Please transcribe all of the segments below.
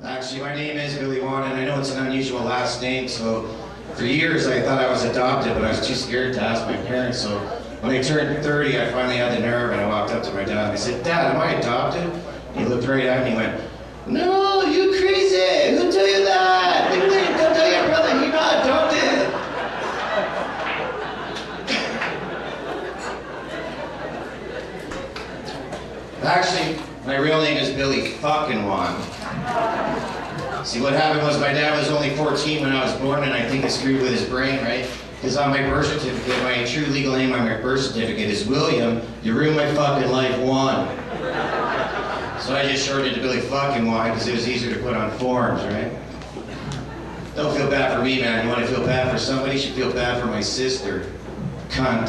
Actually, my name is Billy Waun, and I know it's an unusual last name, so for years I thought I was adopted, but I was too scared to ask my parents, so when I turned 30, I finally had the nerve, and I walked up to my dad, and I said, "Dad, am I adopted?" He looked right at me and he went, "No, you crazy! Who tell you that? Don't tell your brother you're not adopted!" Actually, my real name is Billy fucking Waun. See, what happened was my dad was only 14 when I was born, and I think it screwed with his brain, right? Because on my birth certificate, my true legal name on my birth certificate is William. You ruined my fucking life, Waun. So I just shortened it to Billy fucking Waun because it was easier to put on forms, right? Don't feel bad for me, man. You want to feel bad for somebody? You should feel bad for my sister. Cunt.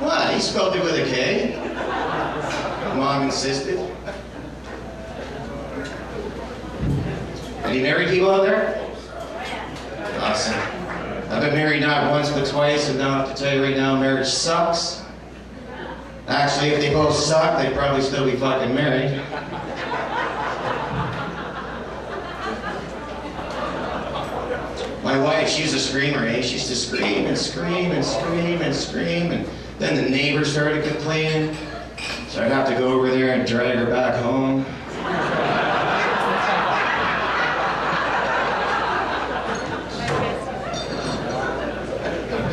What? He spelled it with a K? Mom insisted. Any married people out there? Awesome. I've been married not once but twice, and now I have to tell you right now, marriage sucks. Actually, if they both suck, they'd probably still be fucking married. My wife, she's a screamer, eh? She used to scream and scream and scream and scream, and then the neighbors started complaining, so I'd have to go over there and drag her back home.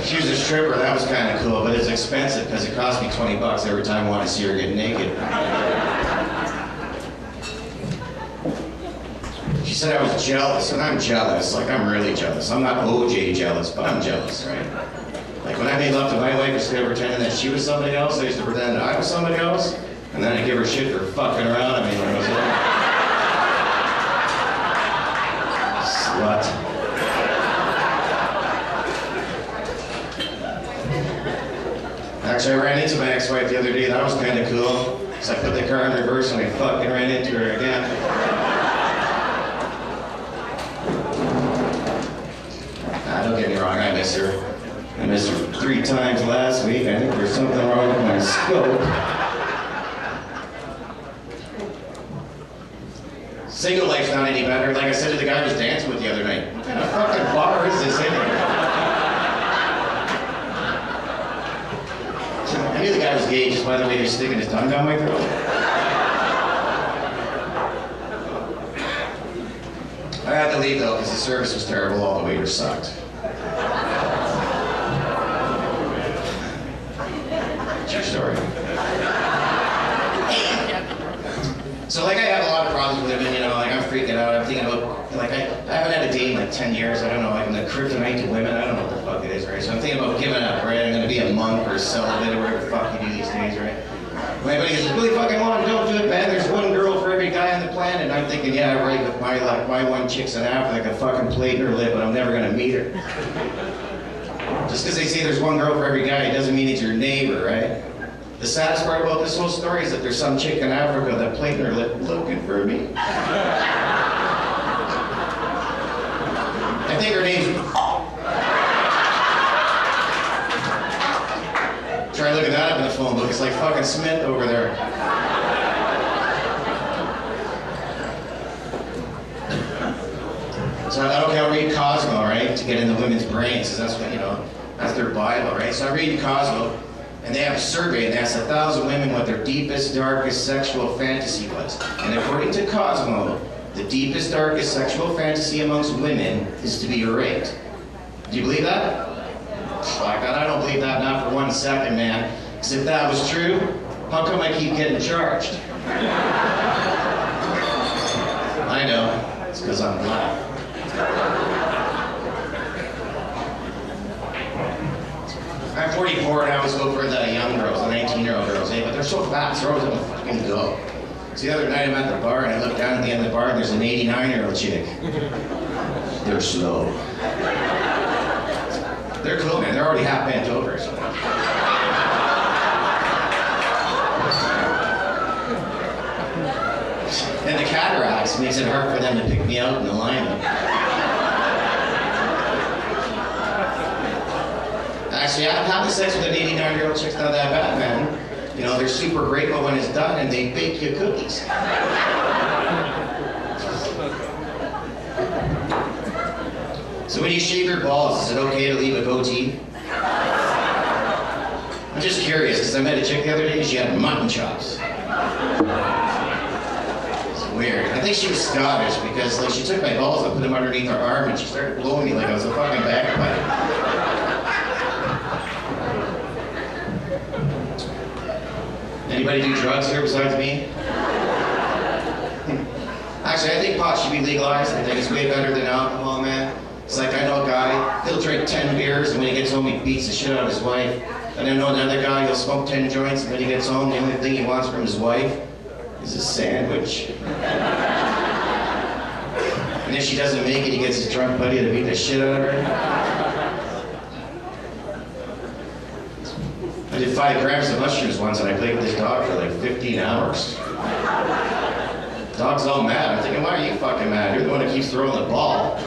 She was a stripper, that was kind of cool, but it's expensive because it cost me 20 bucks every time I want to see her get naked. She said I was jealous, and I'm jealous, like I'm really jealous. I'm not OJ jealous, but I'm jealous, right? Like when I made love to my wife, instead of pretending that she was somebody else, I used to pretend that I was somebody else, and then I'd give her shit for fucking around. I mean, what was it? Slut. Actually, I ran into my ex-wife the other day. That was kind of cool. So I put the car in reverse and I fucking ran into her again. Don't get me wrong, I miss her. I missed her 3 times last week. I think there's something wrong with my scope. Single life's not any better. Like I said to the guy I was dancing with the other night, what kind of fucking bar is this anyway? I knew the guy was gay just by the way he was sticking his tongue down my throat. I had to leave though because the service was terrible. All the waiters sucked. True story. So like I have a lot of problems with women, you know, like I'm freaking out. I'm thinking about, like I haven't had a date in like 10 years. I don't know, like I'm the kryptonite to women. I don't know what the fuck it is, right? So I'm thinking about giving up, right? I'm gonna be a monk or a celibate or whatever the fuck you do these days, right? My buddy says, "Really fucking Waun, don't do it, man. There's one girl for every guy on the planet." And I'm thinking, yeah, right, with my luck, my one chick's in Africa, like a fucking plate in her lip, but I'm never gonna meet her. Just because they say there's one girl for every guy, it doesn't mean it's your neighbor, right? The saddest part about this whole story is that there's some chick in Africa that plate in her lip looking for me. I think her name's... Try looking that up in the phone book. It's like fucking Smith over there. So I thought, okay, I'll read Cosmo, right, to get into women's brains, because that's what, you know, that's their Bible, right? So I read Cosmo, and they have a survey, and they asked 1,000 women what their deepest, darkest sexual fantasy was. And according to Cosmo, the deepest, darkest sexual fantasy amongst women is to be raped. Do you believe that? Like that, I don't believe that, not for 1 second, man. Because if that was true, how come I keep getting charged? I know, it's because I'm black. I'm 44 and I always go for the young girls, the 19-year-old girls, eh? But they're so fast, they're always on the fucking go. So the other night I'm at the bar and I look down at the end of the bar and there's an 89-year-old chick. They're slow. They're cool, man. They're already half bent over. So. And the cataracts makes it hard for them to pick me out in the lineup. Actually, having sex with an 89-year-old chick's not that bad, man. You know, they're super grateful when it's done and they bake you cookies. So when you shave your balls, is it okay to leave a goatee? I'm just curious, because I met a chick the other day, she had mutton chops. It's weird. I think she was Scottish, because like she took my balls and put them underneath her arm, and she started blowing me like I was a fucking bagpipe. Anybody do drugs here besides me? Actually, I think pot should be legalized. I think it's way better than alcohol, man. It's like, I know a guy, he'll drink 10 beers, and when he gets home, he beats the shit out of his wife. And I know another guy, he'll smoke 10 joints, and when he gets home, the only thing he wants from his wife is a sandwich. And if she doesn't make it, he gets his drunk buddy to beat the shit out of her. I did 5 grams of mushrooms once, and I played with this dog for like 15 hours. Dog's all mad. I'm thinking, why are you fucking mad? You're the one who keeps throwing the ball.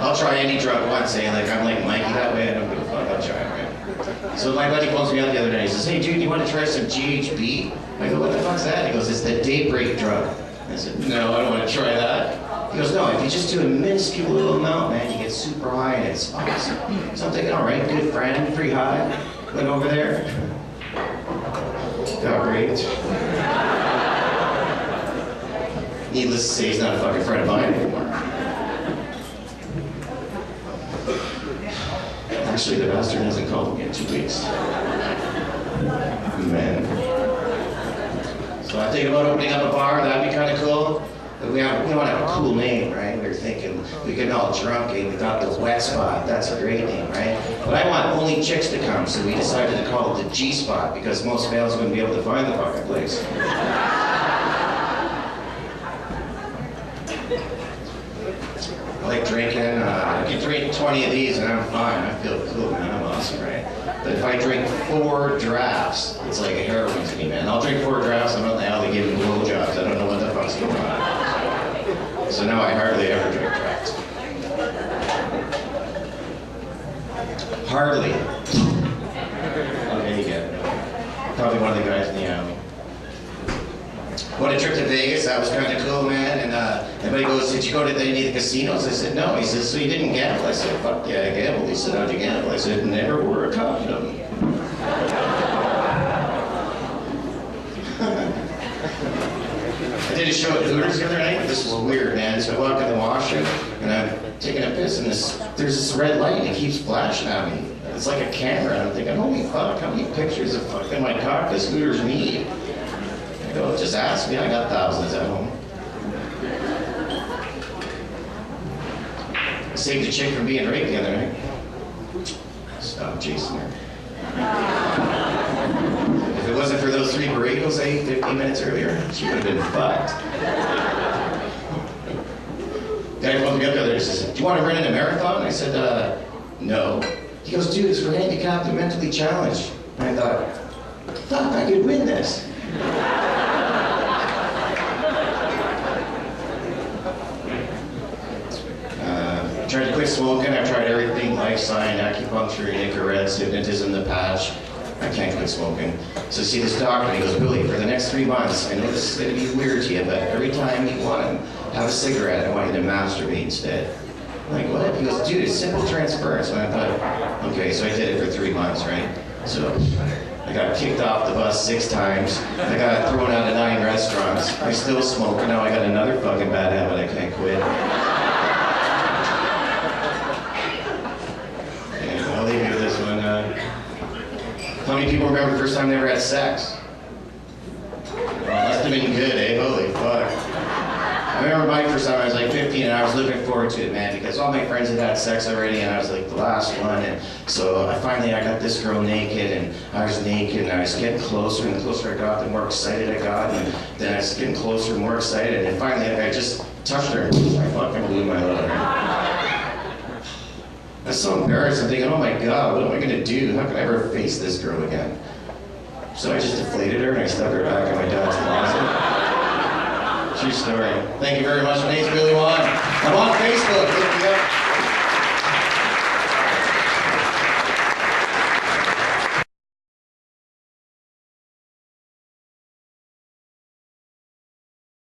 I'll try any drug once, eh? Like, I'm like Mikey that way, I don't give a fuck, I'll try it, right? So my buddy calls me out the other day, he says, hey dude, you want to try some GHB? I go, what the fuck's that? He goes, it's the daybreak drug. I said, no, I don't want to try that. He goes, no, if you just do a minuscule little amount, man, you get super high and it's awesome. So I'm thinking, all right, good friend, pretty high. Went over there. Got raped. Needless to say, he's not a fucking friend of mine anymore. Actually, the bastard hasn't called me in 2 weeks. Man. So I'm thinking about opening up a bar, that'd be kind of cool. But we want to have a cool name, right? We were thinking, we get all drunk, and we thought the Wet Spot, that's a great name, right? But I want only chicks to come, so we decided to call it the G Spot, because most males wouldn't be able to find the fucking place. I like drinking, I can drink 20 of these and I'm fine, I feel cool, man, I'm awesome, right? But if I drink 4 drafts, it's like a heroin to me, man. I'll drink 4 drafts, I'm out in the alley giving blowjobs, I don't know what the fuck's going on. So now I hardly ever drink drafts. Hardly. Okay, you get it. Probably one of the guys in the alley. Went a trip to Vegas, that was kind of cool, man, and everybody goes, did you go to any of the casinos? I said, no. He says, so you didn't gamble? I said, fuck yeah, I gambled. He said, how'd you gamble? I said, never wore a condom. I did a show at Hooters the other night. This was weird, man. So I walk in the washroom, and I'm taking a piss, and there's this red light, and it keeps flashing at me. It's like a camera, and I'm thinking, holy fuck, how many pictures of fucking my cock does Hooters need? Go, just ask me, I got thousands at home. I saved a chick from being raped the other night. Stop chasing her. If it wasn't for those 3 burritos I ate 15 minutes earlier, she would have been fucked. Guy phoned me up the other day and says, do you want to run in a marathon? I said, no. He goes, dude, it's for handicapped and mentally challenged. And I thought, fuck, I could win this. I tried to quit smoking. I've tried everything, life sign, acupuncture, infrareds, hypnotism, the patch. I can't quit smoking. So I see this doctor, and he goes, Billy, for the next 3 months, I know this is going to be weird to you, but every time you want to have a cigarette, I want you to masturbate instead. I'm like, what? He goes, dude, it's simple transference. And I thought, okay, so I did it for 3 months, right? So I got kicked off the bus 6 times. I got thrown out of 9 restaurants. I still smoke, and now I got another fucking bad habit I can't quit. And I'll leave you with this one. How many people remember the first time they ever had sex? Well, must have been good, eh? Holy fuck. I remember my first time I was like 15 and I was looking forward to it, man, because all my friends had had sex already and I was like the last one. And so I got this girl naked and I was naked and I was getting closer and the closer I got, the more excited I got. And then I was getting closer and more excited. And finally I just touched her and I fucking blew my load. That's so embarrassing. I'm thinking, oh my God, what am I going to do? How can I ever face this girl again? So I just deflated her and I stuck her back in my dad's closet. True story. Thank you very much. My name's Billy Waun. I'm on Facebook.